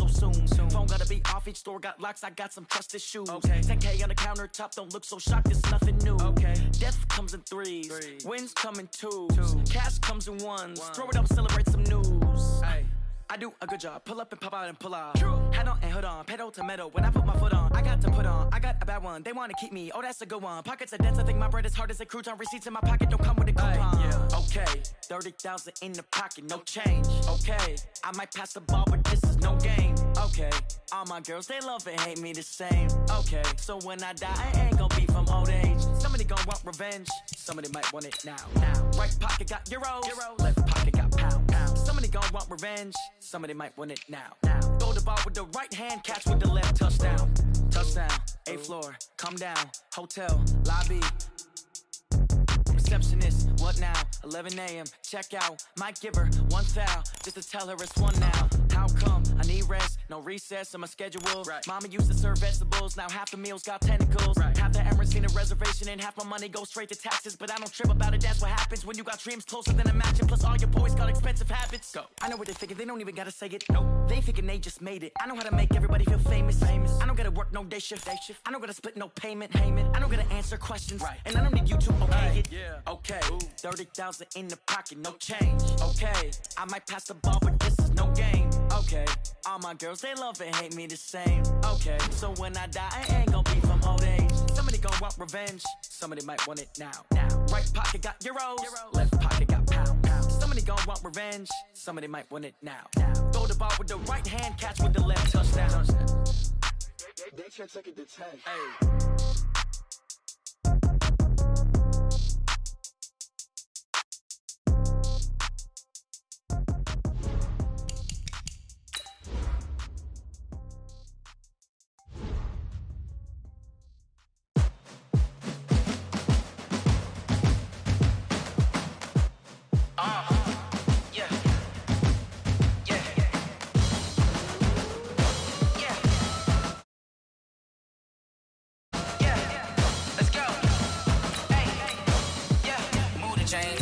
so soon. Phone gotta be off, each store got locks, I got some trusted shoes. 10K on the countertop, don't look so shocked, it's nothing new. Death comes in threes, wins come in twos, cash comes in ones. Throw it up, celebrate some news. I do a good job, pull up and pop out and pull out. Hat on and hood on, pedal to metal. When I put my foot on, I got to put on. I got a bad one, they wanna keep me, oh that's a good one. Pockets are dense, I think my bread is hard as a crouton. Receipts in my pocket don't come with a coupon. Okay, 30,000 in the pocket, no change. Okay, I might pass the ball, but this is no game. Okay, all my girls, they love and hate me the same. Okay, so when I die, I ain't gon' be from old age. Somebody gon' want revenge, somebody might want it now. Right pocket got euros, left pocket got pounds. Somebody gon' want revenge, somebody might want it now. Throw the ball with the right hand, catch with the left, touchdown. Touchdown, 8th floor, come down, hotel, lobby. Receptionist, what now? 11 a.m., check out. Might give her one foul, just to tell her it's one now. How come? I need rest, no recess in my schedule. Mama used to serve vegetables, now half the meals got tentacles. Half the Emirates seen a reservation and half my money goes straight to taxes. But I don't trip about it, that's what happens when you got dreams closer than a mansion. Plus all your boys got expensive habits. Go. I know what they thinking, they don't even gotta say it. Nope. They thinking they just made it. I know how to make everybody feel famous. I don't gotta work no day shift. I don't gotta split no payment. I don't gotta answer questions. And I don't need you to okay it. Okay, 30,000 in the pocket, no change. Okay, I might pass the ball, but this is no game. Okay, all my girls, they love and hate me the same. Okay, so when I die, I ain't gon' be from old age. Somebody gon' want revenge, somebody might want it now. Right pocket got euros, left pocket got pounds. Somebody gon' want revenge, somebody might want it now. Throw the ball with the right hand, catch with the left, touchdown. They can't take it to 10.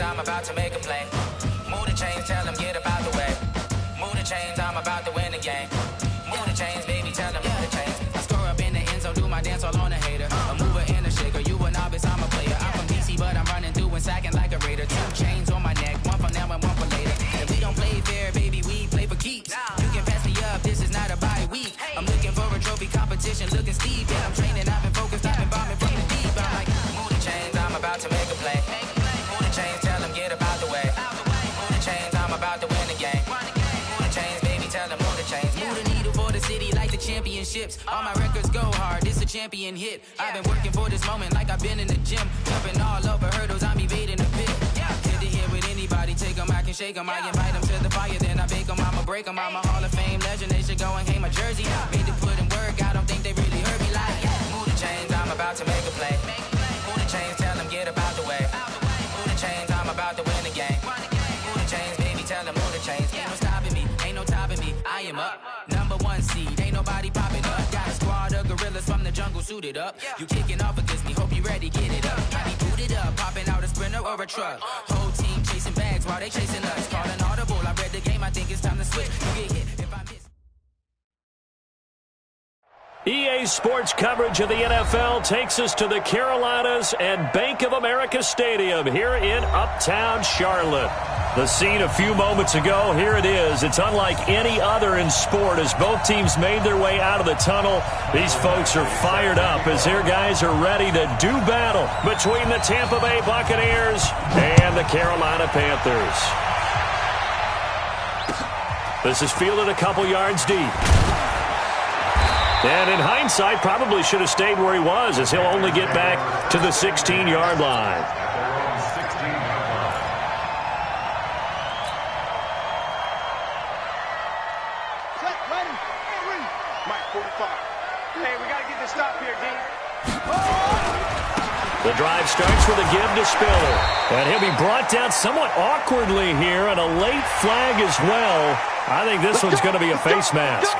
I'm about to make a play. Move the chains, tell them get about the way. Move the chains, I'm about to win the game. Move the chains, baby, tell them move the chains. I score up in the end zone, do my dance all on a hater. A mover and a shaker, you a novice, I'm a player. I'm from DC, but I'm running through and sacking like a raider. 2 chains on my neck, one for now and one for later. And we don't play fair, baby, we play for keeps. You can pass me up, this is not a bye week. I'm looking for a trophy competition, looking steep. Yeah, I'm training, I've been focused, I've been bombing from the deep. I'm like, move the chains, I'm about to make a play. Move the chains, tell them get about the way. Move the chains, I'm about to win the game. Move the chains, baby, tell them move the chains. Move the needle for the city like the championships. All my records go hard, this a champion hit. I've been working for this moment like I've been in the gym. Jumping all over hurdles, I'm evading the pit. Hit the hit with anybody, take them, I can shake them. I invite them to the fire, then I bake them, I'ma break them. I'm a Hall of Fame legend, they should go and hang my jersey. Made to put in work, I don't think they really heard me like, move the chains, I'm about to make a play. Move the chains, tell them get about the way. Move the chains, I'm about to win the game. Move the chains, baby, tell them move the chains. Ain't no stopping me, ain't no topping me. I am up, number 1 seed, ain't nobody popping up. Got a squad of gorillas from the jungle suited up. You kicking off against me, hope you ready, get it up. I be booted up, popping out a sprinter or a truck. Whole team chasing bags while they chasing us. Calling audible, I read the game, I think it's time to switch. You get hit if I miss. EA Sports coverage of the NFL takes us to the Carolinas and Bank of America Stadium here in Uptown Charlotte. The scene a few moments ago, here it is. It's unlike any other in sport as both teams made their way out of the tunnel. These folks are fired up as their guys are ready to do battle between the Tampa Bay Buccaneers and the Carolina Panthers. This is fielded a couple yards deep. And in hindsight, probably should have stayed where he was as he'll only get back to the 16-yard line. Mike, 45. Hey, we got to get this stop here, D. The drive starts with a give to Spiller. And he'll be brought down somewhat awkwardly here, and a late flag as well. I think this one's going to be a face mask.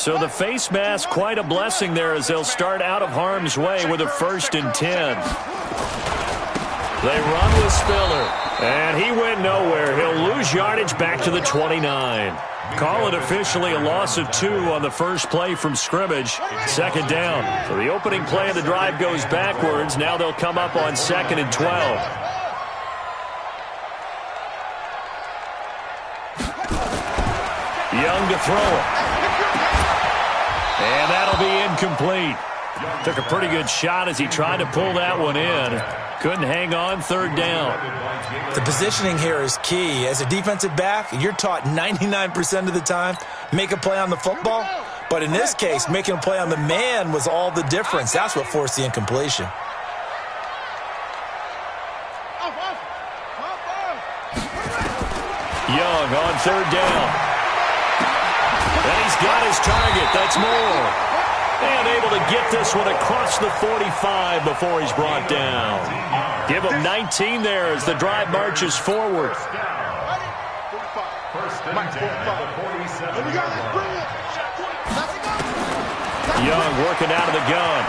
So the face mask, quite a blessing there as they'll start out of harm's way with a 1st and 10. They run with Spiller, and he went nowhere. He'll lose yardage back to the 29. Call it officially a loss of 2 on the first play from scrimmage. 2nd down. So the opening play of the drive goes backwards. Now they'll come up on 2nd and 12. Young to throw it. And that'll be incomplete. Took a pretty good shot as he tried to pull that one in. Couldn't hang on. 3rd down. The positioning here is key. As a defensive back, you're taught 99% of the time, make a play on the football. But in this case, making a play on the man was all the difference. That's what forced the incompletion. Young on 3rd down. And he's got his target. That's Moore. And able to get this one across the 45 before he's brought down. Give him 19 there as the drive marches forward. Young working out of the gun.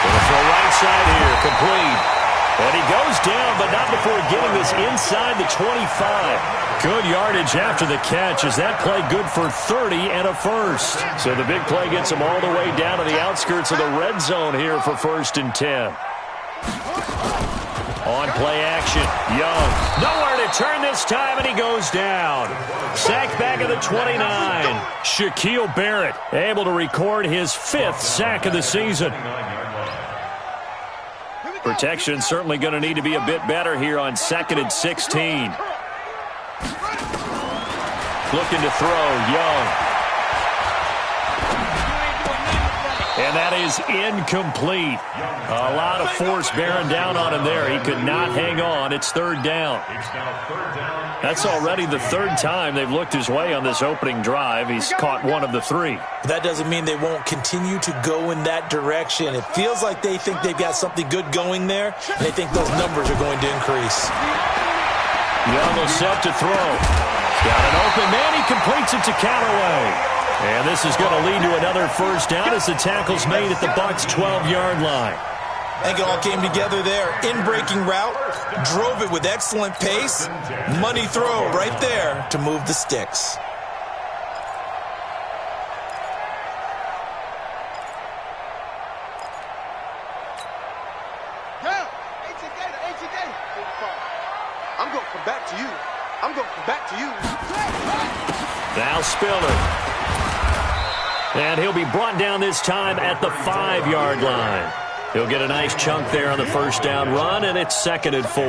Going for a right side here. Complete. And he goes down, but not before getting this inside the 25. Good yardage after the catch as that play good for 30 and a 1st. So the big play gets him all the way down to the outskirts of the red zone here for 1st and 10. On play action, Young. Nowhere to turn this time, and he goes down. Sacked back at the 29. Shaquille Barrett able to record his 5th sack of the season. Protection certainly going to need to be a bit better here on 2nd and 16. Looking to throw, Young. And that is incomplete. A lot of force bearing down on him there. He could not hang on. It's 3rd down. That's already the 3rd time they've looked his way on this opening drive. He's caught 1 of the 3. That doesn't mean they won't continue to go in that direction. It feels like they think they've got something good going there, and they think those numbers are going to increase. Young will set to throw. Got an open man. He completes it to Callaway. And this is going to lead to another 1st down as the tackle's made at the Bucs' 12-yard line. I think it all came together there. In-breaking route, drove it with excellent pace. Money throw right there to move the sticks. I'm going to come back to you. I'm going to come back to you. Now Spiller. And he'll be brought down this time at the 5-yard line. He'll get a nice chunk there on the 1st down run, and it's 2nd and 4.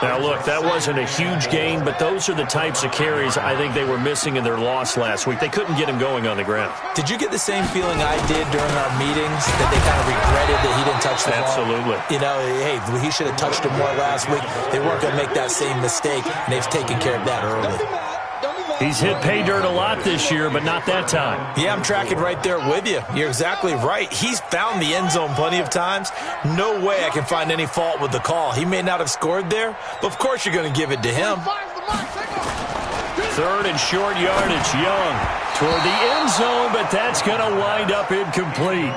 Now, look, that wasn't a huge gain, but those are the types of carries I think they were missing in their loss last week. They couldn't get him going on the ground. Did you get the same feeling I did during our meetings, that they kind of regretted that he didn't touch the ball? Absolutely. You know, hey, he should have touched him more last week. They weren't going to make that same mistake, and they've taken care of that early. He's hit pay dirt a lot this year, but not that time. Yeah, I'm tracking right there with you. You're exactly right. He's found the end zone plenty of times. No way I can find any fault with the call. He may not have scored there, but of course you're going to give it to him. 3rd and short yardage, Young toward the end zone, but that's going to wind up incomplete.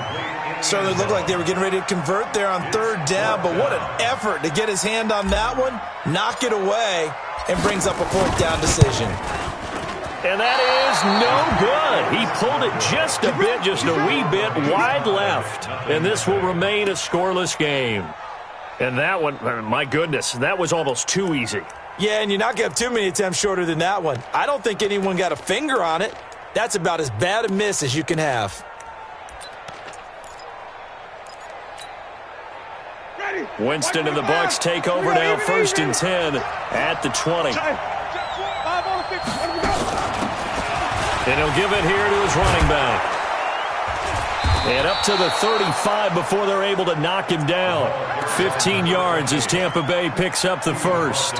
Certainly looked like they were getting ready to convert there on 3rd down, but what an effort to get his hand on that one, knock it away, and brings up a 4th down decision. And that is no good. He pulled it just a bit, just a wee bit wide left. And this will remain a scoreless game. And that one, my goodness, that was almost too easy. Yeah, and you're not going to have too many attempts shorter than that one. I don't think anyone got a finger on it. That's about as bad a miss as you can have. Winston and the Bucs take over now, 1st and 10 at the 20. And he'll give it here to his running back. And up to the 35 before they're able to knock him down. 15 yards as Tampa Bay picks up the 1st.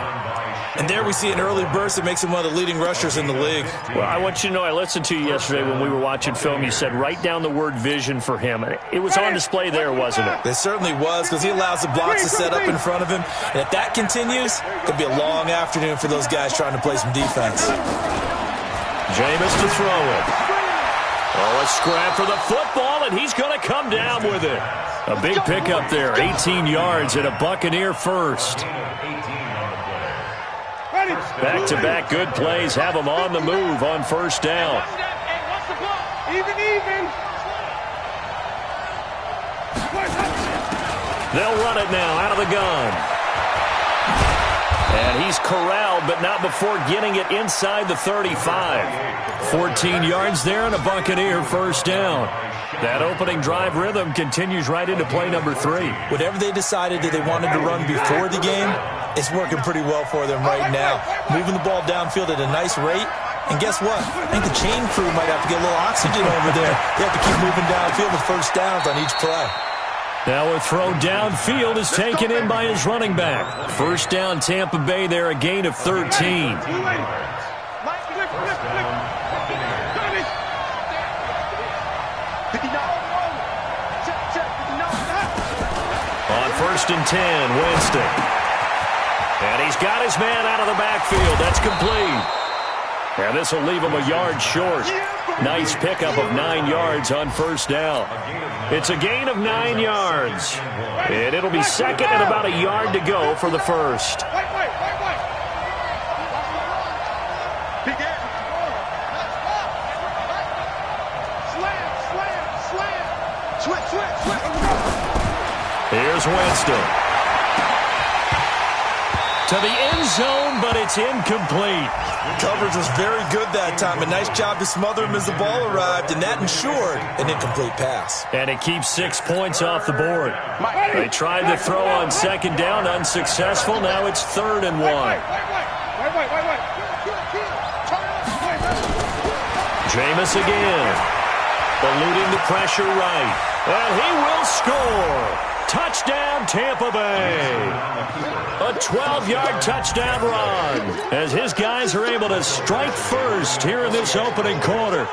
And there we see an early burst that makes him one of the leading rushers in the league. Well, I want you to know, I listened to you yesterday when we were watching film. You said write down the word vision for him. It was on display there, wasn't it? It certainly was, because he allows the blocks to set up in front of him. And if that continues, it could be a long afternoon for those guys trying to play some defense. Jameis to throw it. Oh, a scrap for the football, and he's going to come down with it. A big pickup there, 18 yards and a Buccaneer first. Back-to-back good plays have them on the move on first down. Even. They'll run it now out of the gun. And he's corralled, but not before getting it inside the 35. 14 yards there and a Buccaneer first down. That opening drive rhythm continues right into play number 3. Whatever they decided that they wanted to run before the game, it's working pretty well for them right now. Moving the ball downfield at a nice rate. And guess what? I think the chain crew might have to get a little oxygen over there. They have to keep moving downfield with first downs on each play. Now a throw downfield is taken in by his running back. First down Tampa Bay there, a gain of 13. On first and 10, Winston. And he's got his man out of the backfield. That's complete. And this will leave him a yard short. Nice pickup of 9 yards on first down. It's a gain of 9 yards. And it'll be second and about a yard to go for the first. Here's Winston. To the end zone, but it's incomplete. Coverage was very good that time. A nice job to smother him as the ball arrived, and that ensured an incomplete pass. And it keeps 6 points off the board. They tried to throw on second down, unsuccessful. Now it's 3rd and 1. Jameis again. Eluding the pressure right. And he will score. Touchdown, Tampa Bay. A 12-yard touchdown run as his guys are able to strike first here in this opening quarter.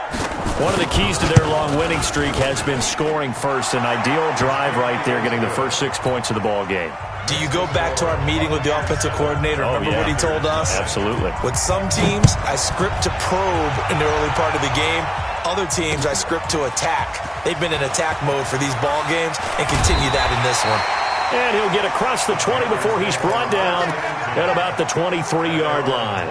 One of the keys to their long winning streak has been scoring first. An ideal drive right there, getting the first 6 points of the ball game. Do you go back to our meeting with the offensive coordinator? Remember what he told us? Absolutely. With some teams, I script to probe in the early part of the game. Other teams, I script to attack. They've been in attack mode for these ball games and continue that in this one. And he'll get across the 20 before he's brought down at about the 23-yard line.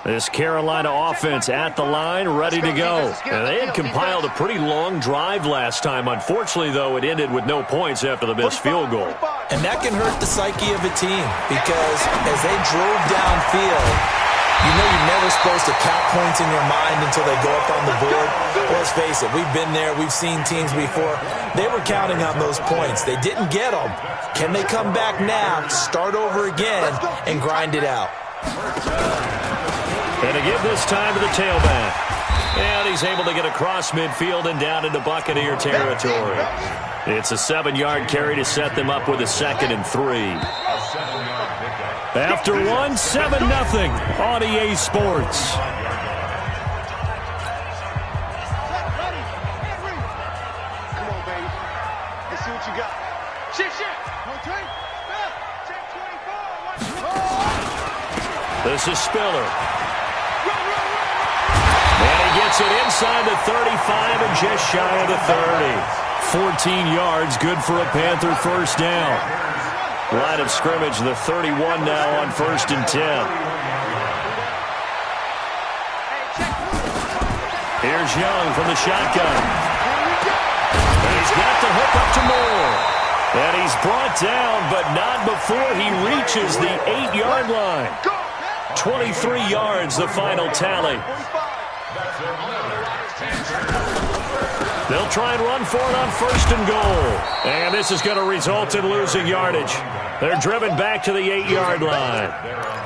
This Carolina offense at the line, ready to go. And they had compiled a pretty long drive last time. Unfortunately, though, it ended with no points after the missed field goal. And that can hurt the psyche of a team because as they drove downfield, you know you're never supposed to count points in your mind until they go up on the board. Let's face it, we've been there. We've seen teams before. They were counting on those points. They didn't get them. Can they come back now, start over again, and grind it out? And to give this time to the tailback. And he's able to get across midfield and down into Buccaneer territory. It's a 7-yard carry to set them up with a 2nd and 3. After one, 7-0 on EA Sports. Come on, baby. Let's see what you got. Shit. This is Spiller. And he gets it inside the 35 and just shy of the 30. 14 yards, good for a Panther first down. Line of scrimmage, the 31 now on 1st and 10. Here's Young from the shotgun. And he's got the hook up to Moore. And he's brought down, but not before he reaches the 8-yard line. 23 yards, the final tally. They'll try and run for it on 1st and goal. And this is going to result in losing yardage. They're driven back to the 8-yard line.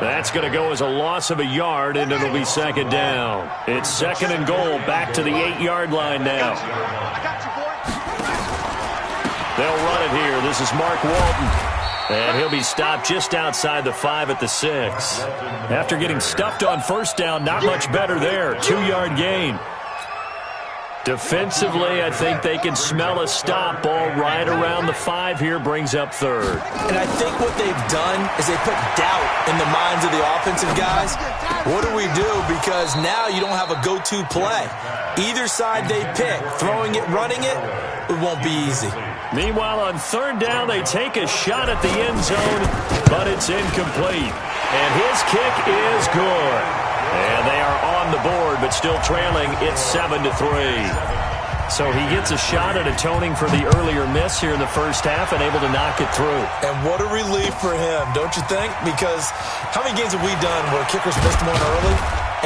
That's going to go as a loss of a yard, and it'll be 2nd down. It's 2nd and goal, back to the 8-yard line now. They'll run it here. This is Mark Walton. And he'll be stopped just outside the 5 at the 6. After getting stuffed on first down, not much better there. 2-yard gain. Defensively, I think they can smell a stop. Ball right around the 5 here, brings up third. And I think what they've done is they put doubt in the minds of the offensive guys. What do we do? Because now you don't have a go-to play. Either side they pick, throwing it, running it, it won't be easy. Meanwhile, on third down, they take a shot at the end zone, but it's incomplete. And his kick is good. And they are on the board, but still trailing. It's 7-3. So he gets a shot at atoning for the earlier miss here in the first half and able to knock it through. And what a relief for him, don't you think? Because how many games have we done where kickers missed one early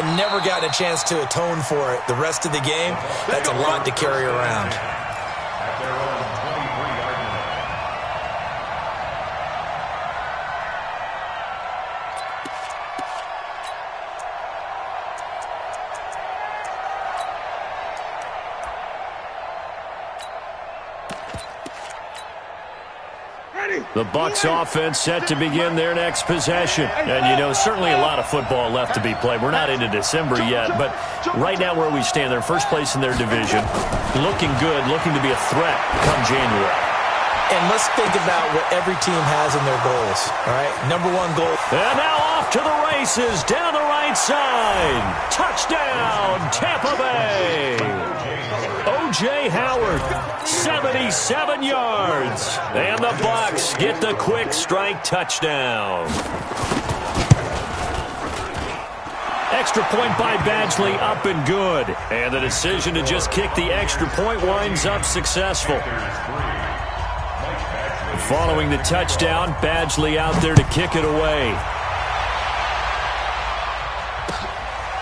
and never gotten a chance to atone for it the rest of the game? That's a lot to carry around. The Bucs offense set to begin their next possession. And, you know, certainly a lot of football left to be played. We're not into December yet, but right now where we stand, they're first place in their division. Looking good, looking to be a threat come January. And let's think about what every team has in their goals, all right? Number one goal. And now off to the races down the right side. Touchdown, Tampa Bay. O.J. Howard, 77 yards. And the Bucs get the quick strike touchdown. Extra point by Badgley, up and good. And the decision to just kick the extra point winds up successful. Following the touchdown, Badgley out there to kick it away.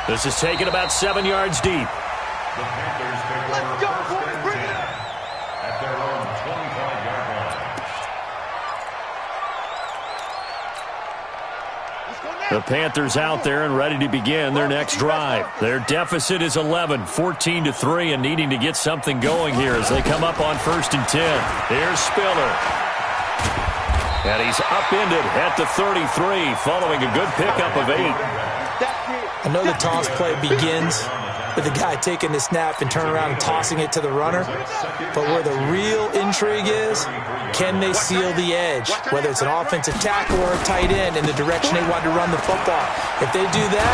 This is taken about 7 yards deep. Let's go, boys. Bring it up. At their own 25-yard line. The Panthers out there and ready to begin their next drive. Their deficit is 11, 14-3, and needing to get something going here as they come up on 1st and 10. Here's Spiller. And he's upended at the 33, following a good pickup of 8. I know the toss play begins with the guy taking the snap and turn around and tossing it to the runner. But where the real intrigue is, can they seal the edge, whether it's an offensive tackle or a tight end in the direction they want to run the football. If they do that,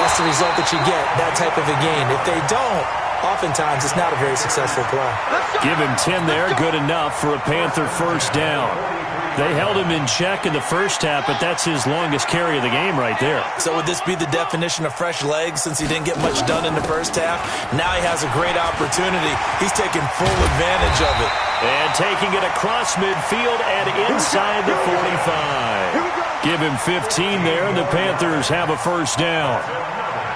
that's the result that you get, that type of a gain. If they don't, oftentimes it's not a very successful play. Give him 10 there, good enough for a Panther first down. They held him in check in the first half, but that's his longest carry of the game right there. So would this be the definition of fresh legs since he didn't get much done in the first half? Now he has a great opportunity. He's taking full advantage of it. And taking it across midfield and inside the 45. Give him 15 there, and the Panthers have a first down.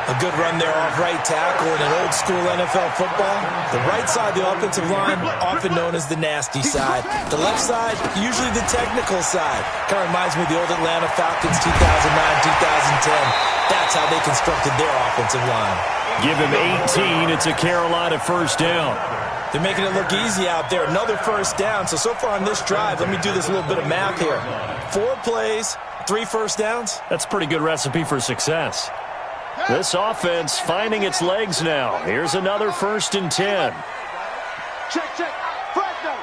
A good run there off right tackle in an old-school NFL football. The right side, the offensive line, often known as the nasty side. The left side, usually the technical side. Kind of reminds me of the old Atlanta Falcons 2009-2010. That's how they constructed their offensive line. Give him 18. It's a Carolina first down. They're making it look easy out there. Another first down. So far on this drive, let me do this little bit of math here. 4 plays, 3 first downs. That's a pretty good recipe for success. This offense finding its legs now. Here's another 1st and 10. Check. Fresno.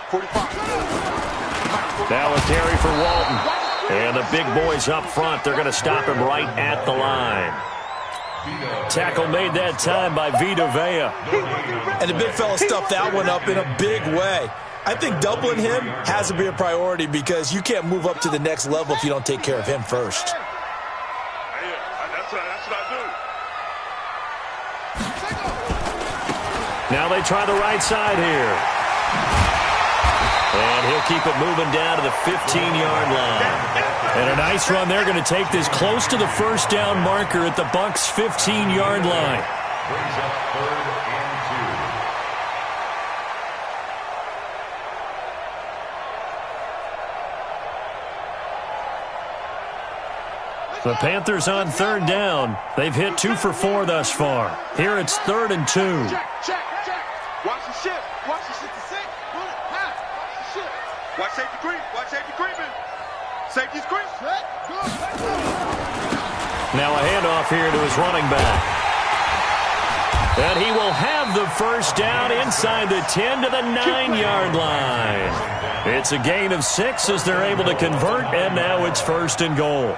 45. Now a carry for Walton. And the big boys up front, they're going to stop him right at the line. Tackle made that time by Vita Vea. And the big fella stuffed that one up in a big way. I think doubling him has to be a priority because you can't move up to the next level if you don't take care of him first. That's what I Now they try the right side here. And he'll keep it moving down to the 15-yard line. And a nice run. They're going to take this close to the first down marker at the Bucs' 15-yard line. Brings up 3rd and 2. The Panthers on 3rd down. They've hit 2 for 4 thus far. Here it's 3rd and 2. Check. Watch the ship. Watch the ship to 6. Watch the ship. Watch safety green. Safety's green. Now a handoff here to his running back. And he will have the first down inside the 10 to the 9-yard line. It's a gain of 6 as they're able to convert, and now it's 1st and goal.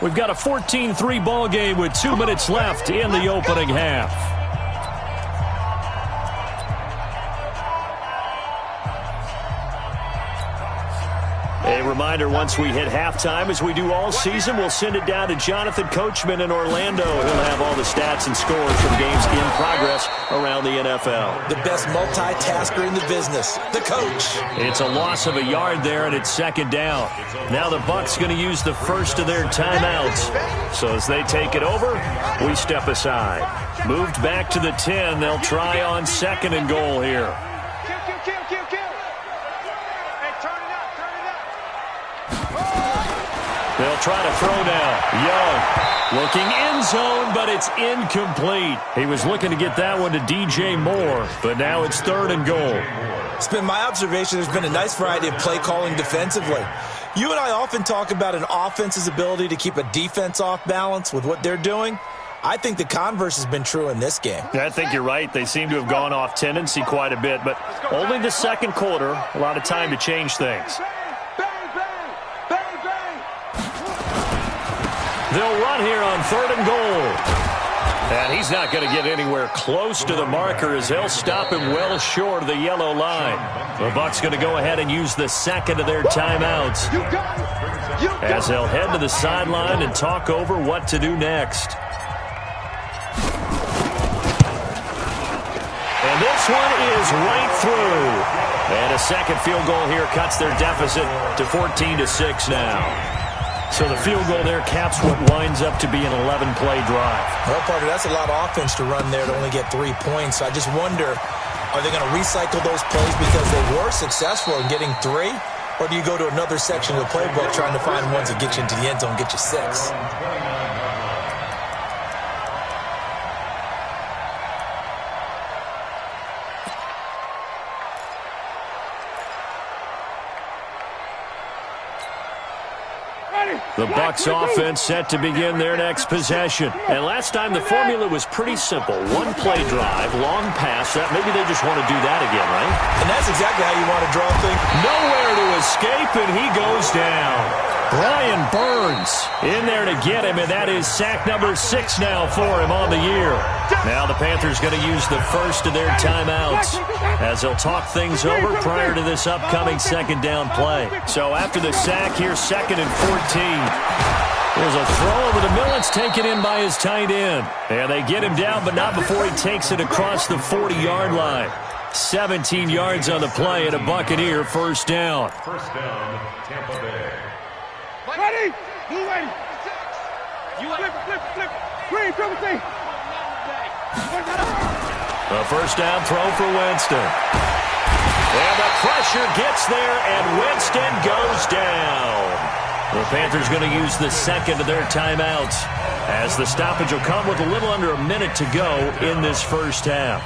We've got a 14-3 ball game with 2 minutes left in the opening half. A reminder, once we hit halftime, as we do all season, we'll send it down to Jonathan Coachman in Orlando. He'll have all the stats and scores from games in progress around the NFL. The best multitasker in the business, the coach. It's a loss of a yard there, and it's 2nd down. Now the Bucs going to use the first of their timeouts. So as they take it over, we step aside. Moved back to the 10. They'll try on 2nd and goal here. They'll try to throw now. Young looking end zone, but it's incomplete. He was looking to get that one to DJ Moore, but now it's 3rd and goal. It's been my observation there's been a nice variety of play calling defensively. You and I often talk about an offense's ability to keep a defense off balance with what they're doing. I think the converse has been true in this game. I think you're right. They seem to have gone off tendency quite a bit, but only the 2nd quarter, a lot of time to change things. They'll run here on 3rd and goal. And he's not going to get anywhere close to the marker as they'll stop him well short of the yellow line. The Bucs going to go ahead and use the 2nd of their timeouts as they'll head to the sideline and talk over what to do next. And this one is right through. And a 2nd field goal here cuts their deficit to 14-6 now. So the field goal there caps what winds up to be an 11-play drive. Well, partner, that's a lot of offense to run there to only get 3 points. I just wonder, are they going to recycle those plays because they were successful in getting 3? Or do you go to another section of the playbook trying to find ones that get you into the end zone, get you 6? The Bucs offense set to begin their next possession. And last time the formula was pretty simple. 1-play drive, long pass. That maybe they just want to do that again, right? And that's exactly how you want to draw things. Nowhere to escape, and he goes down. Brian Burns in there to get him, and that is sack number 6 now for him on the year. Now the Panthers going to use the first of their timeouts as they'll talk things over prior to this upcoming 2nd down play. So after the sack, here's 2nd and 14. There's a throw over the middle. It's taken in by his tight end. And they get him down, but not before he takes it across the 40-yard line. 17 yards on the play and a Buccaneer first down. First down, Tampa Bay. Ready? Blue ready. Flip. Green, triple C. A first down throw for Winston. And the pressure gets there, and Winston goes down. The Panthers going to use the 2nd of their timeouts as the stoppage will come with a little under a minute to go in this first half.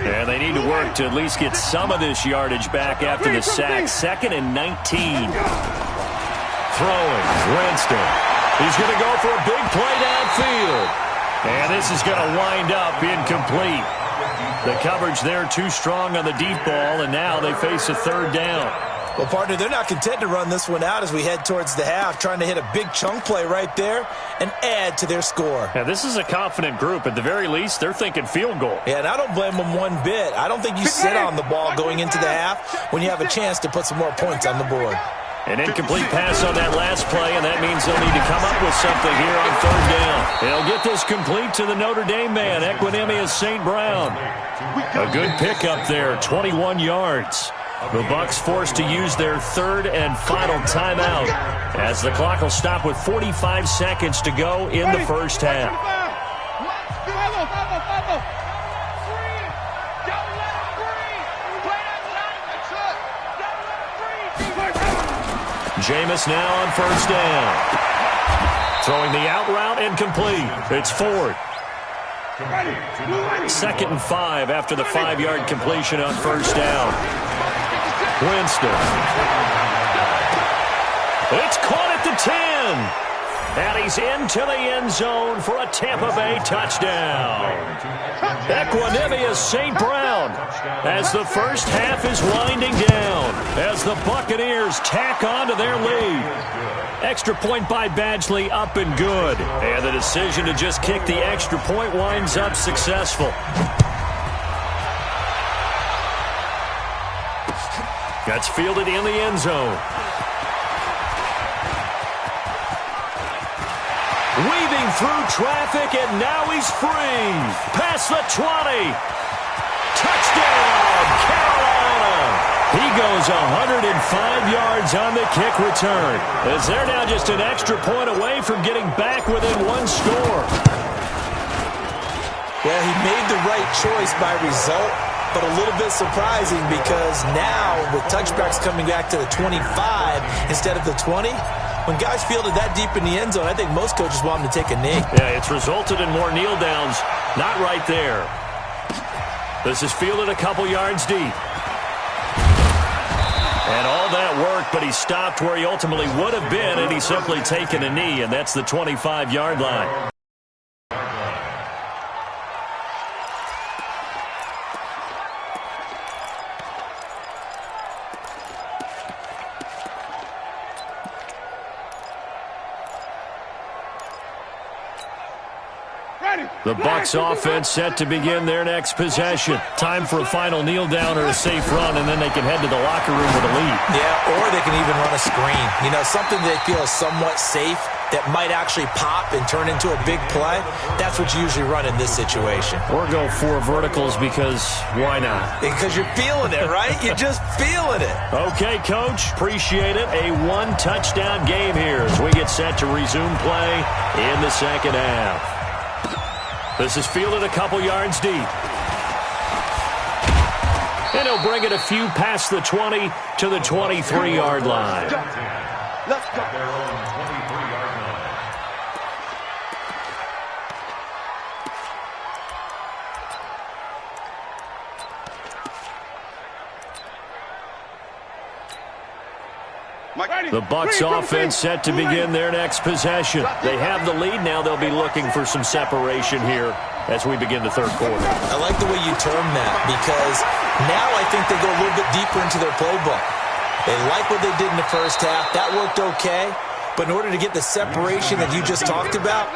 And they need to work to at least get some of this yardage back after the sack. 2nd and 19. Throwing, Winston. He's going to go for a big play downfield. And this is going to wind up incomplete. The coverage there too strong on the deep ball, and now they face a 3rd down. Well, partner, they're not content to run this one out as we head towards the half, trying to hit a big chunk play right there and add to their score. Yeah, this is a confident group. At the very least, they're thinking field goal. Yeah, and I don't blame them one bit. I don't think you sit on the ball going into the half when you have a chance to put some more points on the board. An incomplete pass on that last play, and that means they'll need to come up with something here on 3rd down. They'll get this complete to the Notre Dame man, Equinemius St. Brown. A good pickup there, 21 yards. The Bucs forced to use their 3rd and final timeout as the clock will stop with 45 seconds to go in the first half. Jameis now on first down. Throwing the out route incomplete. It's Ford. 2nd and 5 after the 5-yard completion on first down. Winston. It's caught at the 10. And he's into the end zone for a Tampa Bay touchdown. Equanimeous St. Brown as the first half is winding down as the Buccaneers tack on to their lead. Extra point by Badgley up and good. And the decision to just kick the extra point winds up successful. That's fielded in the end zone. Weaving through traffic, and now he's free. Past the 20. Touchdown, Carolina. He goes 105 yards on the kick return, as they're now just an extra point away from getting back within one score. Well, he made the right choice by result, but a little bit surprising because now with touchbacks coming back to the 25 instead of the 20, when guys fielded that deep in the end zone, I think most coaches want them to take a knee. Yeah, it's resulted in more kneel downs. Not right there. This is fielded a couple yards deep. And all that work, but he stopped where he ultimately would have been, and he's simply taken a knee, and that's the 25-yard line. The Bucs offense set to begin their next possession. Time for a final kneel down or a safe run, and then they can head to the locker room with a lead. Yeah, or they can even run a screen. You know, something they feel is somewhat safe that might actually pop and turn into a big play. That's what you usually run in this situation. Or go 4 verticals because why not? Because you're feeling it, right? You're just feeling it. Okay, Coach. Appreciate it. A 1-touchdown game here as we get set to resume play in the second half. This is fielded a couple yards deep. And he'll bring it a few past the 20 to the 23-yard line. Let's go. The Bucs offense set to begin their next possession. They have the lead now. They'll be looking for some separation here as we begin the third quarter. I like the way you term that because now I think they go a little bit deeper into their playbook. They like what they did in the first half. That worked okay. But in order to get the separation that you just talked about,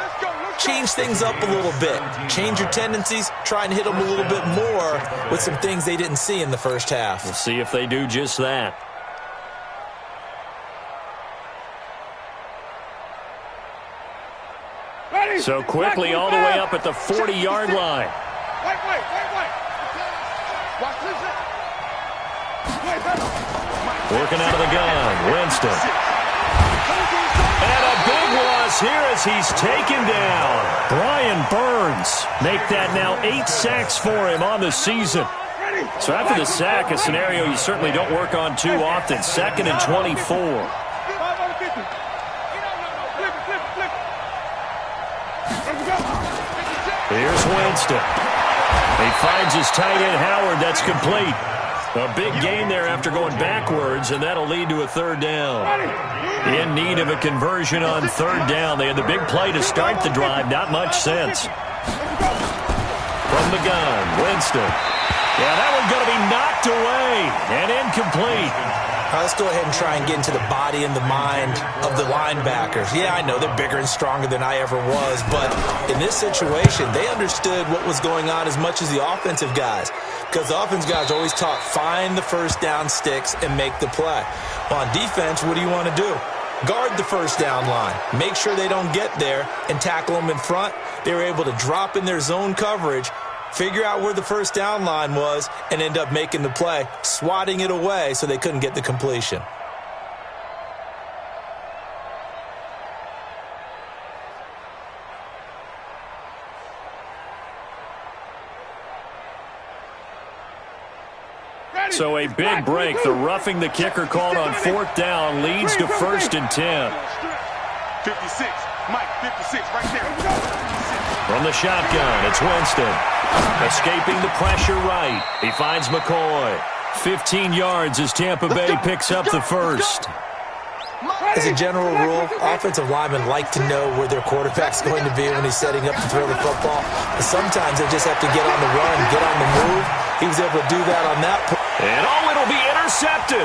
change things up a little bit. Change your tendencies. Try and hit them a little bit more with some things they didn't see in the first half. We'll see if they do just that. So quickly all the way up at the 40-yard line. Wait. Watch this. Working out of the gun, Winston. And a big loss here as he's taken down. Brian Burns make that now 8 sacks for him on the season. So after the sack, a scenario you certainly don't work on too often. 2nd and 24. Here's Winston. He finds his tight end, Howard. That's complete. A big gain there after going backwards, and that'll lead to a third down. In need of a conversion on third down. They had the big play to start the drive. Not much sense. From the gun, Winston. Yeah, that one's going to be knocked away and incomplete. Let's go ahead and try and get into the body and the mind of the linebackers. Yeah, I know they're bigger and stronger than I ever was, but in this situation, they understood what was going on as much as the offensive guys, because the offensive guys are always taught, find the first down sticks and make the play. Well, on defense, what do you want to do? Guard the first down line. Make sure they don't get there and tackle them in front. They were able to drop in their zone coverage, figure out where the first down line was, and end up making the play, swatting it away so they couldn't get the completion. So a big break. The roughing the kicker called on 4th down leads to 1st and 10. 56. Mike, 56 right there. From the shotgun, it's Winston. Escaping the pressure right. He finds McCoy. 15 yards as Tampa Bay picks up the first. As a general rule, offensive linemen like to know where their quarterback's going to be when he's setting up to throw the football. But sometimes they just have to get on the run, get on the move. He was able to do that on that play. And it'll be intercepted.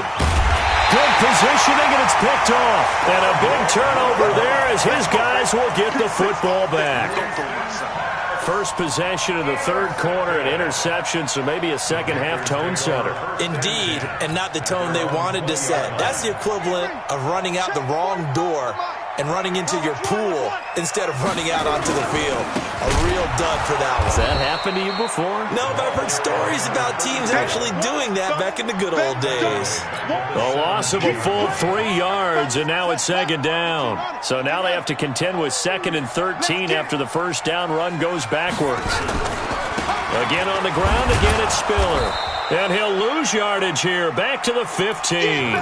Good positioning, and it's picked off. And a big turnover there as his guys will get the football back. First possession of the third quarter, an interception, so maybe a second-half tone setter. Indeed, and not the tone they wanted to set. That's the equivalent of running out the wrong door and running into your pool instead of running out onto the field. A real dud for that one. Has that happened to you before? No, but I've heard stories about teams actually doing that back in the good old days. A loss of a full 3 yards, and now it's second down. So now they have to contend with 2nd and 13 after the first down run goes backwards. Again on the ground, again it's Spiller. And he'll lose yardage here, back to the 15.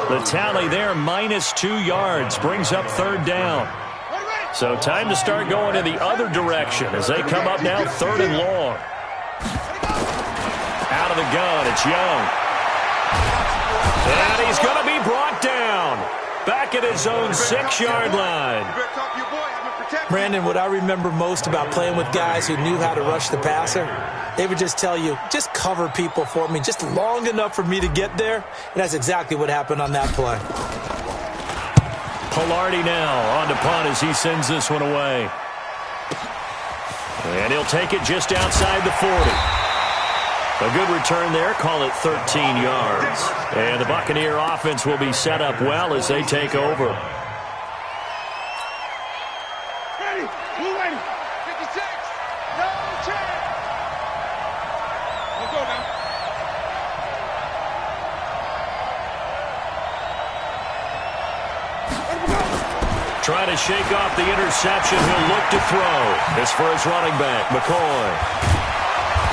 The tally there, -2 yards, brings up 3rd down. So time to start going in the other direction as they come up now 3rd and long. Out of the gun, it's Young. And he's going to be brought down. Back at his own 6-yard line. Brandon, what I remember most about playing with guys who knew how to rush the passer, they would just tell you, just cover people for me, just long enough for me to get there. And that's exactly what happened on that play. Pilardi now on to punt as he sends this one away. And he'll take it just outside the 40. A good return there, call it 13 yards. And the Buccaneer offense will be set up well as they take over. Ready, blue ready, 56, no chance. Let's go now. Trying to shake off the interception. He'll look to throw. This for his running back, McCoy.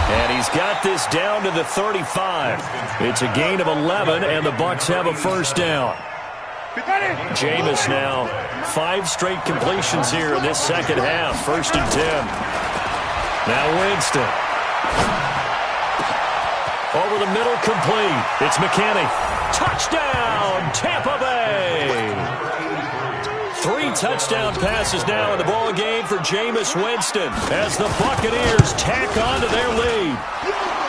And he's got this down to the 35. It's a gain of 11, and the Bucs have a first down. Jameis now, 5 straight completions here in this second half. 1st and 10. Now Winston. Over the middle, complete. It's McKinney. Touchdown, Tampa Bay. 3 touchdown passes now in the ball game for Jameis Winston as the Buccaneers tack on to their lead.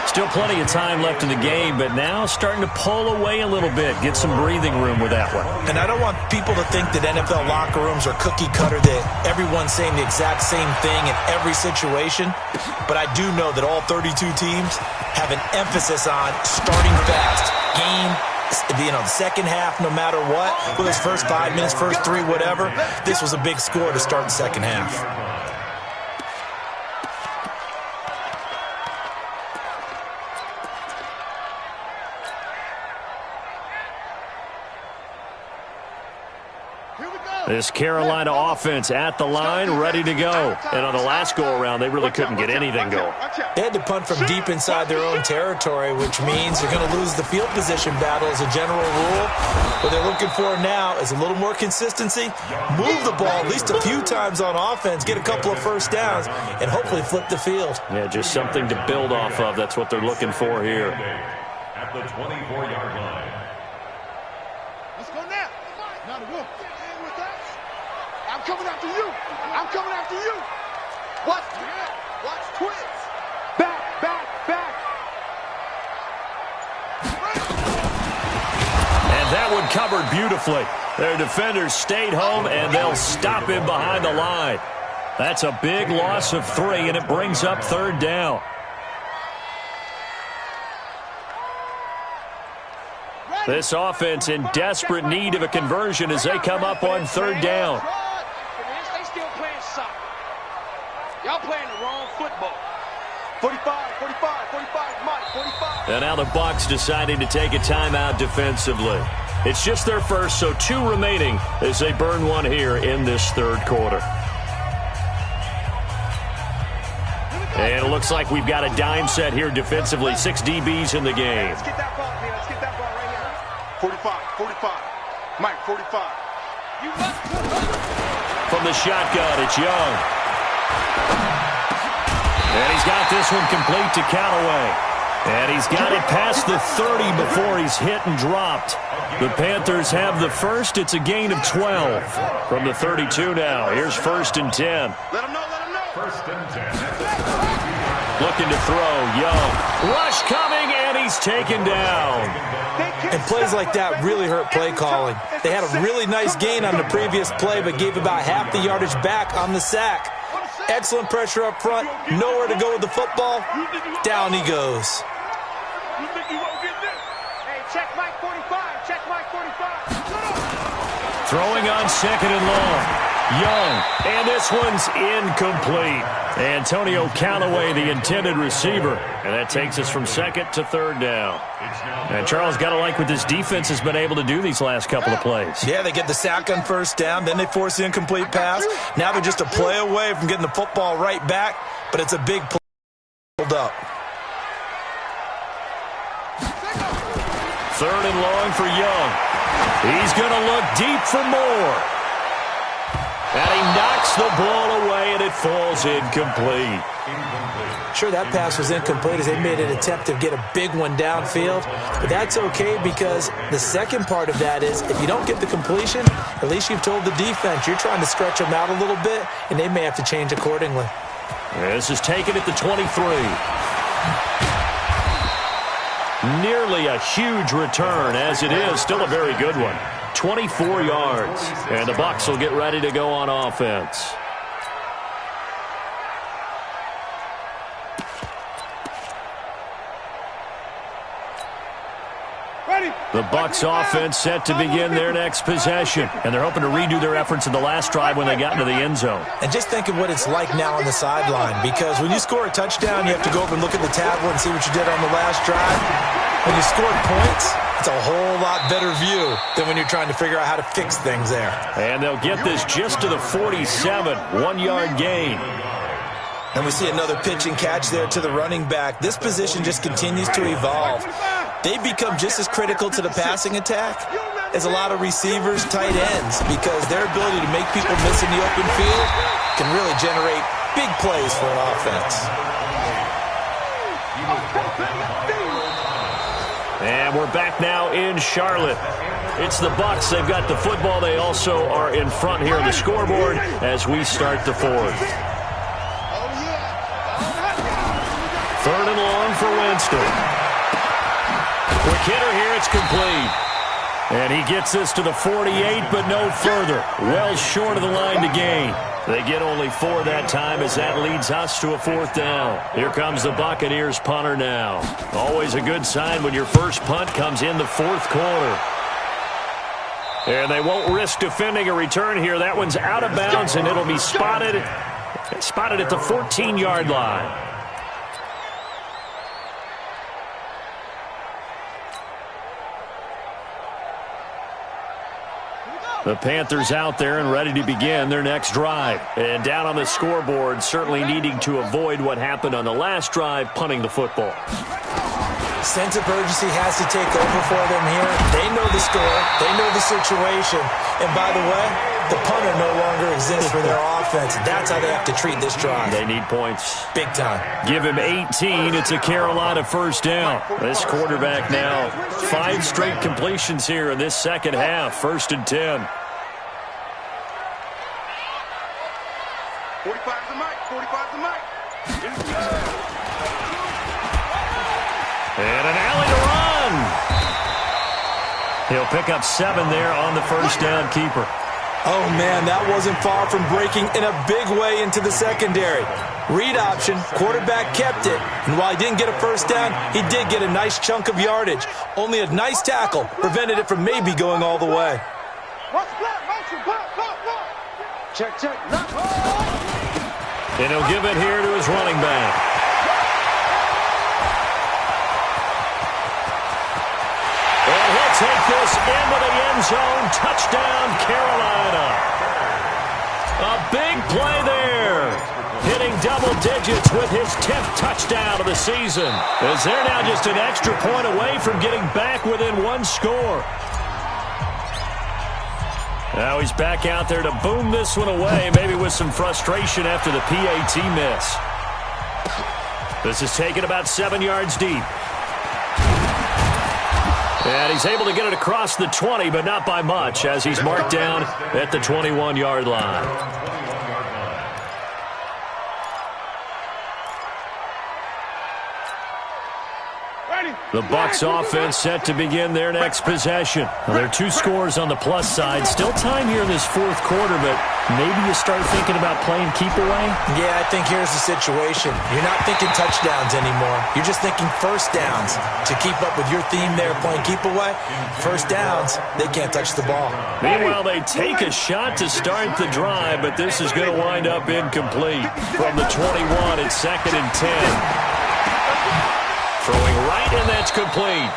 Still plenty of time left in the game, but now starting to pull away a little bit, get some breathing room with that one. And I don't want people to think that NFL locker rooms are cookie cutter, that everyone's saying the exact same thing in every situation. But I do know that all 32 teams have an emphasis on starting fast, game, the second half, no matter what, whether it's first 5 minutes, first 3, whatever. This was a big score to start the second half. This Carolina offense at the line, ready to go. And on the last go-around, they really couldn't get anything going. They had to punt from deep inside their own territory, which means they're going to lose the field position battle as a general rule. What they're looking for now is a little more consistency, move the ball at least a few times on offense, get a couple of first downs, and hopefully flip the field. Yeah, just something to build off of. That's what they're looking for here. At the 24-yard line. Let's go now. Not a wolf. I'm coming after you. I'm coming after you. Watch twins. Back, back, back. And that one covered beautifully. Their defenders stayed home, and they'll stop him behind the line. That's a big loss of 3, and it brings up 3rd down. This offense in desperate need of a conversion as they come up on 3rd down. Y'all playing the wrong football. 45, 45, 45, Mike, 45. And now the Bucs deciding to take a timeout defensively. It's just their first, so 2 remaining as they burn one here in this 3rd quarter. And it looks like we've got a dime set here defensively. 6 DBs in the game. Let's get that ball, man. Let's get that ball right here. 45. Mike, 45. From the shotgun, it's Young. And he's got this one complete to Callaway. And he's got it past the 30 before he's hit and dropped. The Panthers have the first. It's a gain of 12 from the 32 now. Here's 1st and 10. Let him know. 1st and 10. Looking to throw. Young. Rush coming, and he's taken down. And plays like that really hurt play calling. They had a really nice gain on the previous play, but gave about half the yardage back on the sack. Excellent pressure up front. Nowhere to go with the football. Down he goes. Hey, check Mike 45. Check Mike 45. Throwing on 2nd and long. Young, and this one's incomplete. Antonio Callaway, the intended receiver. And that takes us from 2nd to 3rd down. And Charles, got to like what this defense has been able to do these last couple of plays. Yeah, they get the sack on 1st down, then they force the incomplete pass. Now they're just a play away from getting the football right back, but it's a big play pulled up. 3rd and long for Young. He's going to look deep for more. And he knocks the ball away, and it falls incomplete. Sure, that pass was incomplete as they made an attempt to get a big one downfield. But that's okay because the second part of that is if you don't get the completion, at least you've told the defense you're trying to stretch them out a little bit, and they may have to change accordingly. This is taken at the 23. Nearly a huge return, as it is. Still a very good one. 24 yards. And the Bucs will get ready to go on offense. The Bucs offense set to begin their next possession. And they're hoping to redo their efforts in the last drive when they got into the end zone. And just think of what it's like now on the sideline, because when you score a touchdown, you have to go over and look at the tablet and see what you did on the last drive. When you scored points, it's a whole lot better view than when you're trying to figure out how to fix things there. And they'll get this just to the 47, 1-yard gain. And we see another pitch and catch there to the running back. This position just continues to evolve. They become just as critical to the passing attack as a lot of receivers, tight ends, because their ability to make people miss in the open field can really generate big plays for an offense. And we're back now in Charlotte. It's the Bucs. They've got the football. They also are in front here on the scoreboard as we start the 4th. 3rd and long for Winston. Quick hitter here. It's complete. And he gets this to the 48, but no further. Well short of the line to gain. They get only 4 that time as that leads us to a 4th down. Here comes the Buccaneers punter now. Always a good sign when your first punt comes in the 4th quarter. And they won't risk defending a return here. That one's out of bounds, and it'll be spotted at the 14-yard line. The Panthers out there and ready to begin their next drive. And down on the scoreboard, certainly needing to avoid what happened on the last drive, punting the football. Sense of urgency has to take over for them here. They know the score. They know the situation. And by the way, the punter no longer exists for their offense. That's how they have to treat this drive. They need points. Big time. Give him 18. It's a Carolina 1st down. This quarterback now, 5 straight completions here in this second half. 1st and 10. 45 to Mike. 45 to Mike. And an alley to run. He'll pick up 7 there on the 1st down keeper. Oh, man, that wasn't far from breaking in a big way into the secondary. Read option, quarterback kept it, and while he didn't get a 1st down, he did get a nice chunk of yardage. Only a nice tackle prevented it from maybe going all the way. Check. And he'll give it here to his running back. And he'll take this into the end zone. Touchdown, Carolina. A big play there. Hitting double double digits with his 10th touchdown of the season. As they're now just an extra point away from getting back within one score. Now he's back out there to boom this one away, maybe with some frustration after the PAT miss. This is taken about 7 yards deep. And he's able to get it across the 20, but not by much, as he's marked down at the 21-yard line. The Bucs offense set to begin their next possession. Well, there are 2 scores on the plus side. Still time here in this fourth quarter, but maybe you start thinking about playing keep away? Yeah, I think here's the situation. You're not thinking touchdowns anymore. You're just thinking first downs. To keep up with your theme there, playing keep away, first downs, they can't touch the ball. Meanwhile, they take a shot to start the drive, but this is going to wind up incomplete. From the 21, it's 2nd and 10. Throwing right, and that's complete.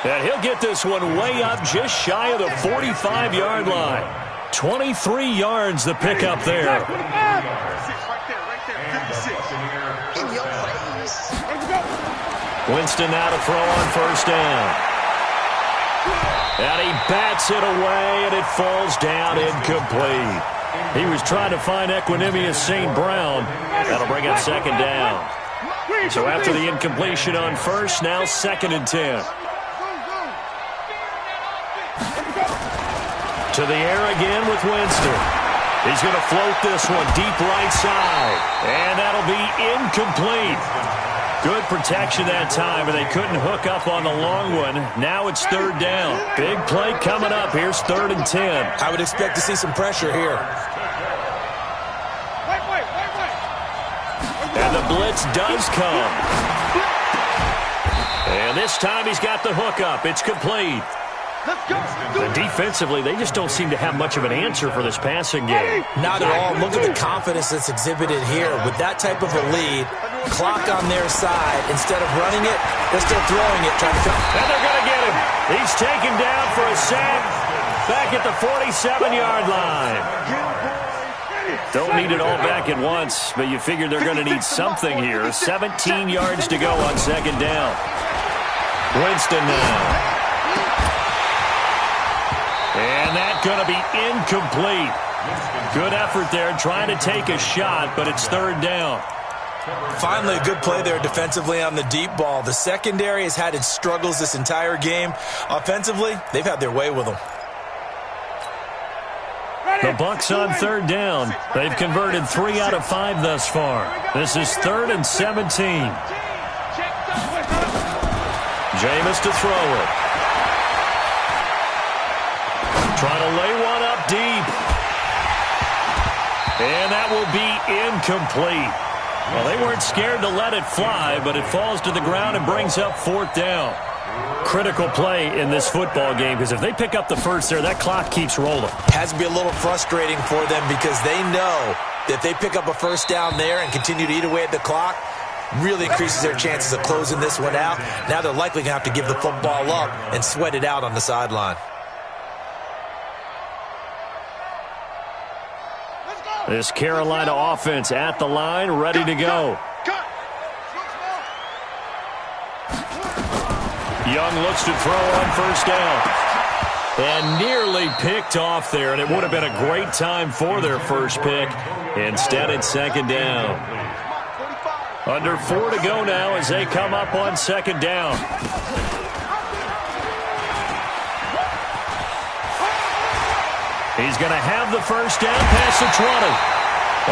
And he'll get this one way up just shy of the 45-yard line. 23 yards the pickup there. Winston now to throw on first down. And he bats it away, and it falls down incomplete. He was trying to find Equanimous St. Brown. That'll bring up 2nd down. So after the incompletion on first, now 2nd and 10. To the air again with Winston. He's going to float this one deep right side. And that'll be incomplete. Good protection that time, and they couldn't hook up on the long one. Now it's 3rd down. Big play coming up. Here's 3rd and 10. I would expect to see some pressure here. And the blitz does come. And this time he's got the hookup. It's complete. And defensively, they just don't seem to have much of an answer for this passing game. Not at all. Look at the confidence that's exhibited here. With that type of a lead, clock on their side, instead of running it, they're still throwing it. Trying to and they're going to get him. He's taken down for a sack back at the 47-yard line. Don't need it all back at once, but you figure they're going to need something here. 17 yards to go on 2nd down. Winston now. And that's going to be incomplete. Good effort there trying to take a shot, but it's 3rd down. Finally, a good play there defensively on the deep ball. The secondary has had its struggles this entire game. Offensively, they've had their way with them. The Bucs on 3rd down. They've converted 3 out of 5 thus far. This is 3rd and 17. Jameis to throw it. Trying to lay one up deep. And that will be incomplete. Well, they weren't scared to let it fly, but it falls to the ground and brings up 4th down. Critical play in this football game, because if they pick up the first there, that clock keeps rolling. Has to be a little frustrating for them because they know that they pick up a first down there and continue to eat away at the clock, really increases their chances of closing this one out. Now they're likely going to have to give the football up and sweat it out on the sideline. This Carolina offense at the line, ready to go. Young looks to throw on first down. And nearly picked off there, and it would have been a great time for their first pick. Instead, it's 2nd down. Under 4 to go now as they come up on 2nd down. He's going to have the first down past the 20.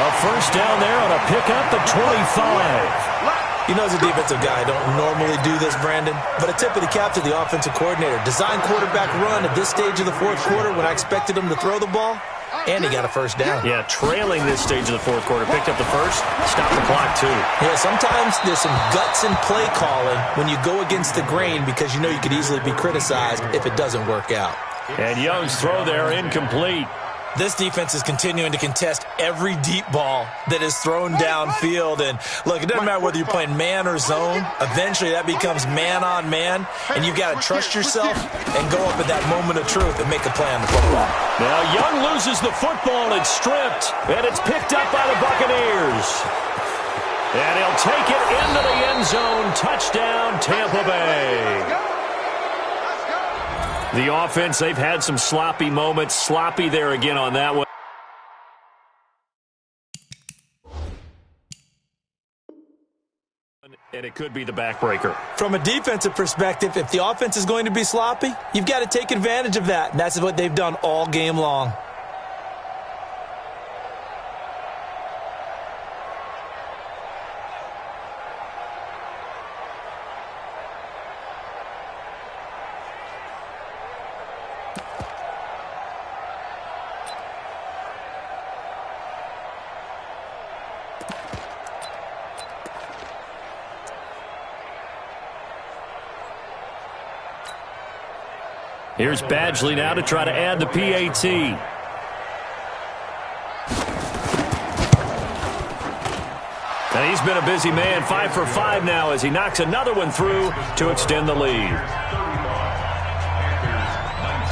A first down there on a pickup at 25. You know, as a defensive guy, I don't normally do this, Brandon, but a tip of the cap to the offensive coordinator. Design quarterback run at this stage of the fourth quarter when I expected him to throw the ball, and he got a first down. Yeah, trailing this stage of the fourth quarter. Picked up the first, stopped the clock too. Yeah, sometimes there's some guts in play calling when you go against the grain because you know you could easily be criticized if it doesn't work out. And Young's throw there incomplete. This defense is continuing to contest every deep ball that is thrown downfield. And, look, it doesn't matter whether you're playing man or zone. Eventually that becomes man on man, and you've got to trust yourself and go up at that moment of truth and make a play on the football. Now Young loses the football. It's stripped, and it's picked up by the Buccaneers. And he'll take it into the end zone. Touchdown, Tampa Bay. The offense, they've had some sloppy moments. Sloppy there again on that one. And it could be the backbreaker. From a defensive perspective, if the offense is going to be sloppy, you've got to take advantage of that. And that's what they've done all game long. Here's Badgley now to try to add the PAT. And he's been a busy man, 5 for 5 now as he knocks another one through to extend the lead.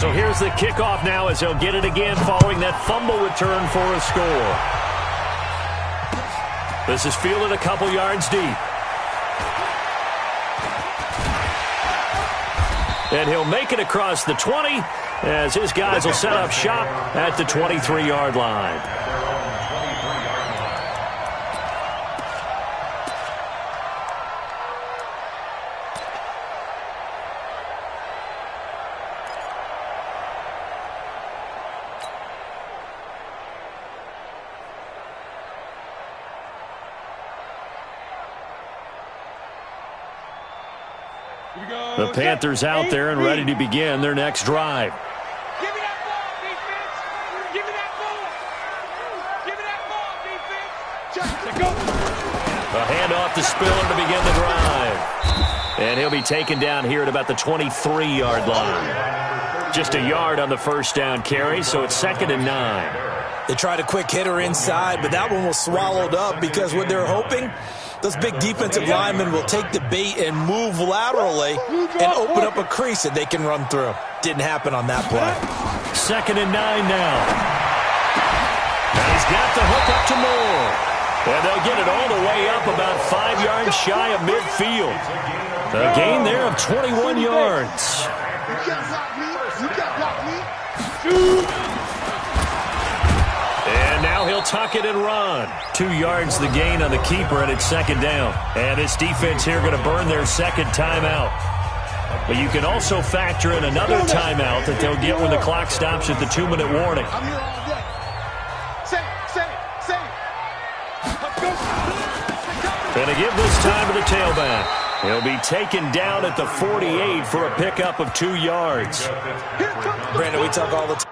So here's the kickoff now as he'll get it again following that fumble return for a score. This is fielded a couple yards deep. And he'll make it across the 20 as his guys will set up shop at the 23-yard line. The Panthers out there and ready to begin their next drive. Give me that ball, defense. Give me that ball. Give me that ball, defense. Check, go. A handoff to Spiller to begin the drive. And he'll be taken down here at about the 23-yard line. Just a yard on the first down carry, so it's 2nd and 9. They tried a quick hitter inside, but that one was swallowed up because what they're hoping, those big defensive linemen will take the bait and move laterally and open up a crease that they can run through. Didn't happen on that play. 2nd and 9 now. And he's got the hook up to Moore. And they'll get it all the way up about 5 yards shy of midfield. A gain there of 21 yards. You can't block me. You can't block me. Shoot. And now he'll tuck it and run. 2 yards the gain on the keeper, and it's 2nd down. And this defense here going to burn their second timeout. But you can also factor in another timeout that they'll get when the clock stops at the 2-minute warning. I'm here all day. Say it. And to give this time to the tailback. He'll be taken down at the 48 for a pickup of 2 yards. Brandon, we talk all the time.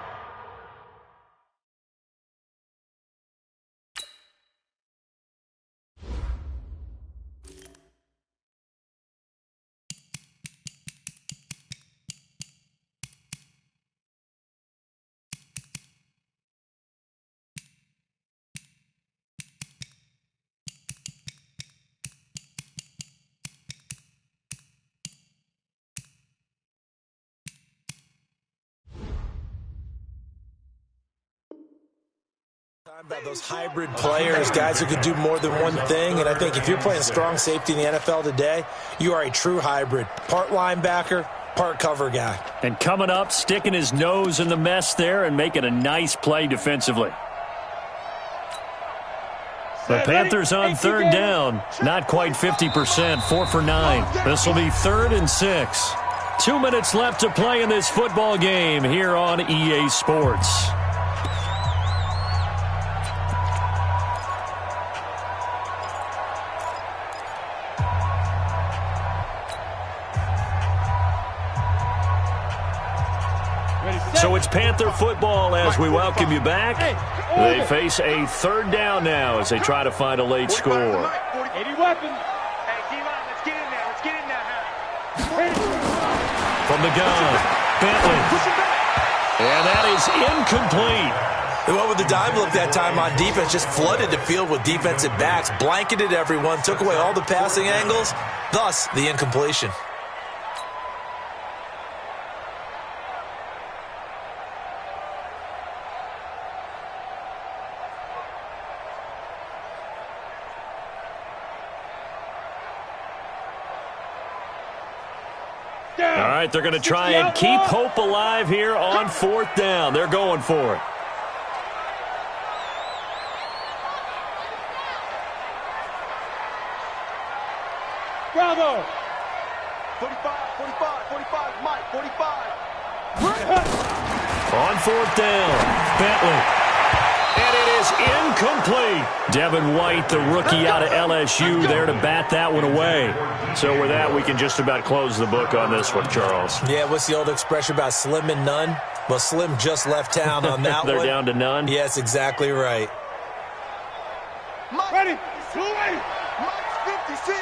About those hybrid players, guys who could do more than one thing. And I think if you're playing strong safety in the NFL today, you are a true hybrid. Part linebacker, part cover guy. And coming up, sticking his nose in the mess there and making a nice play defensively. The Panthers on 3rd down. Not quite 50%, 4 for 9. This will be 3rd and 6. 2 minutes left to play in this football game here on EA Sports. So it's Panther football as we welcome you back. They face a 3rd down now as they try to find a late score. 80 weapons. Hey, D-line, let's get in there. Let's get in there. From the gun, Bentley. And that is incomplete. They went with the dime look that time on defense, just flooded the field with defensive backs, blanketed everyone, took away all the passing angles, thus the incompletion. All right, they're going to try and keep hope alive here on 4th down. They're going for it. Bravo! 45, Mike, 45. On 4th down, Bentley. And it is incomplete. Devin White, the rookie out of LSU, there to bat that one away. So with that, we can just about close the book on this one, Charles. Yeah, what's the old expression about slim and none? Well, Slim just left town on that They're one. down to none? Yes, exactly right. Ready? 2-8. Mike's 56.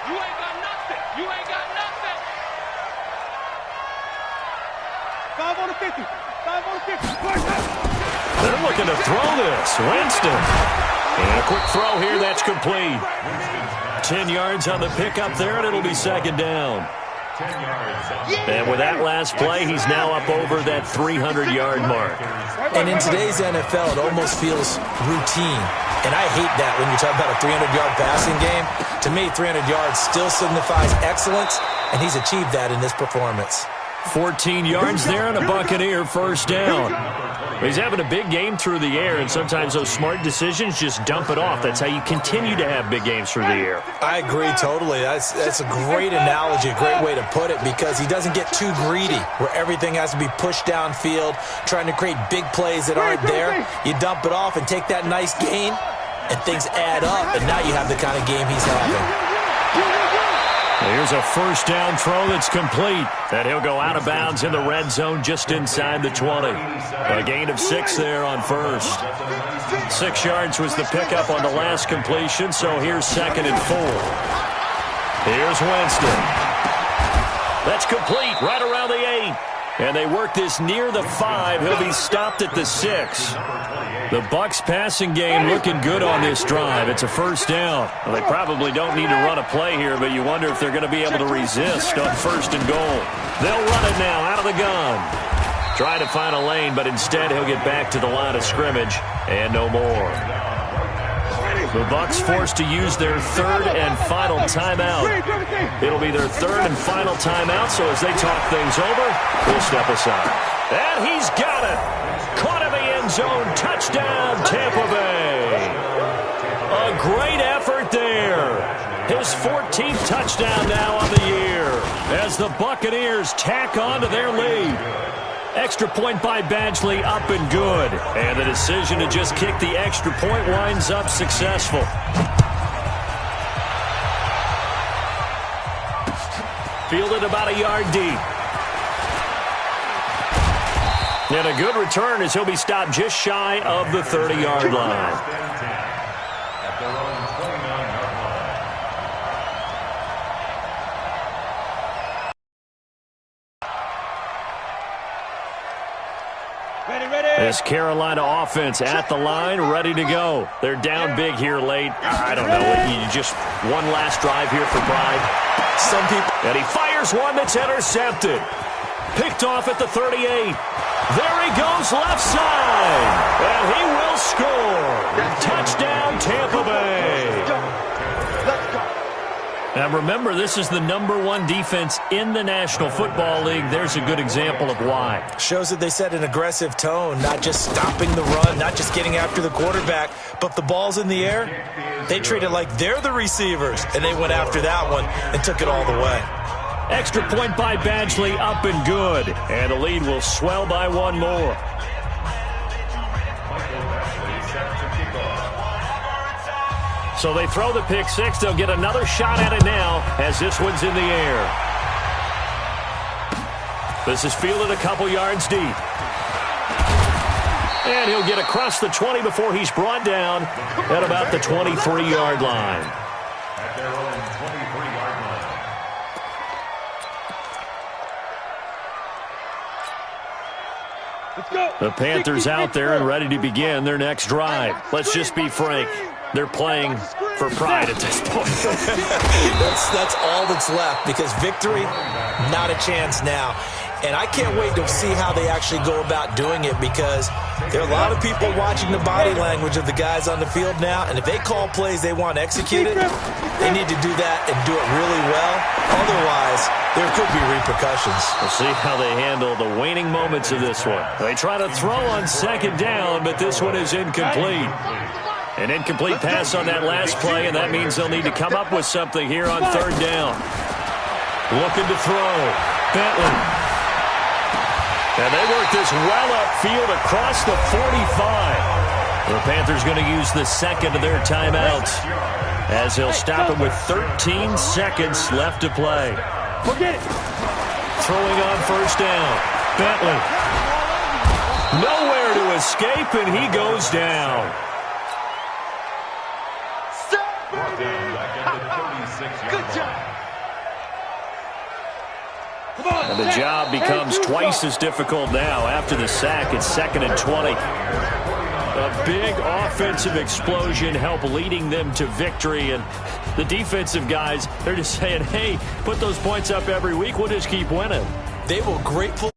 You ain't got nothing. You ain't got nothing. 5 on the 50. 5 on the 50. They're looking to throw this. Winston. And a quick throw here. That's complete. 10 yards on the pickup there, and it'll be 2nd down. And with that last play, he's now up over that 300-yard mark. And in today's NFL, it almost feels routine. And I hate that when you talk about a 300-yard passing game. To me, 300 yards still signifies excellence, and he's achieved that in this performance. 14 yards there and a Buccaneer 1st down. He's having a big game through the air, and sometimes those smart decisions just dump it off. That's how you continue to have big games through the air. I agree totally. That's a great analogy, a great way to put it, because he doesn't get too greedy where everything has to be pushed downfield, trying to create big plays that aren't there. You dump it off and take that nice gain, and things add up, and now you have the kind of game he's having. Here's a 1st down throw that's complete. And he'll go out of bounds in the red zone just inside the 20. A gain of 6 there on 1st. 6 yards was the pickup on the last completion, so here's 2nd and 4. Here's Winston. That's complete right around the 8. And they work this near the 5. He'll be stopped at the 6. The Bucs passing game looking good on this drive. It's a 1st down. Well, they probably don't need to run a play here, but you wonder if they're going to be able to resist on 1st and goal. They'll run it now out of the gun. Try to find a lane, but instead he'll get back to the line of scrimmage and no more. The Bucs forced to use their 3rd and final timeout. It'll be their 3rd and final timeout, so as they talk things over, we'll step aside. And he's got it. Caught in the end zone. Touchdown, Tampa Bay. A great effort there. His 14th touchdown now on the year as the Buccaneers tack on to their lead. Extra point by Badgley, up and good. And the decision to just kick the extra point winds up successful. Fielded about a yard deep. And a good return as he'll be stopped just shy of the 30-yard line. At their own 29-yard line. Ready. This Carolina offense at the line, ready to go. They're down big here late. I don't know. You just one last drive here for pride. Some people. And he fires one that's intercepted. Picked off at the 38. There he goes left side. And he will score. Touchdown, Tampa Bay. Now remember, this is the #1 defense in the National Football League. There's a good example of why. Shows that they set an aggressive tone, not just stopping the run, not just getting after the quarterback, but the ball's in the air. They treat it like they're the receivers, and they went after that one and took it all the way. Extra point by Badgley, up and good. And the lead will swell by one more. So they throw the pick six. They'll get another shot at it now as this one's in the air. This is fielded a couple yards deep. And he'll get across the 20 before he's brought down at about the 23-yard line. At their own 23-yard line. The Panthers out there and ready to begin their next drive. Let's just be frank. They're playing for pride at this point. That's all that's left, because victory, not a chance now. And I can't wait to see how they actually go about doing it, because there are a lot of people watching the body language of the guys on the field now, and if they call plays they want executed, they need to do that and do it really well. Otherwise, there could be repercussions. We'll see how they handle the waning moments of this one. They try to throw on second down, but this one is incomplete. An incomplete pass on that last play, and that means they'll need to come up with something here on third down. Looking to throw. Bentley. And they work this well upfield across the 45. The Panthers going to use the second of their timeouts, as they'll stop it with 13 seconds left to play. Forget it. Throwing on first down. Bentley. Nowhere to escape, and he goes down. Good job. And the job becomes twice as difficult now after the sack. It's 2nd and 20. A big offensive explosion helped leading them to victory. And the defensive guys, they're just saying, hey, put those points up every week. We'll just keep winning. They will gratefully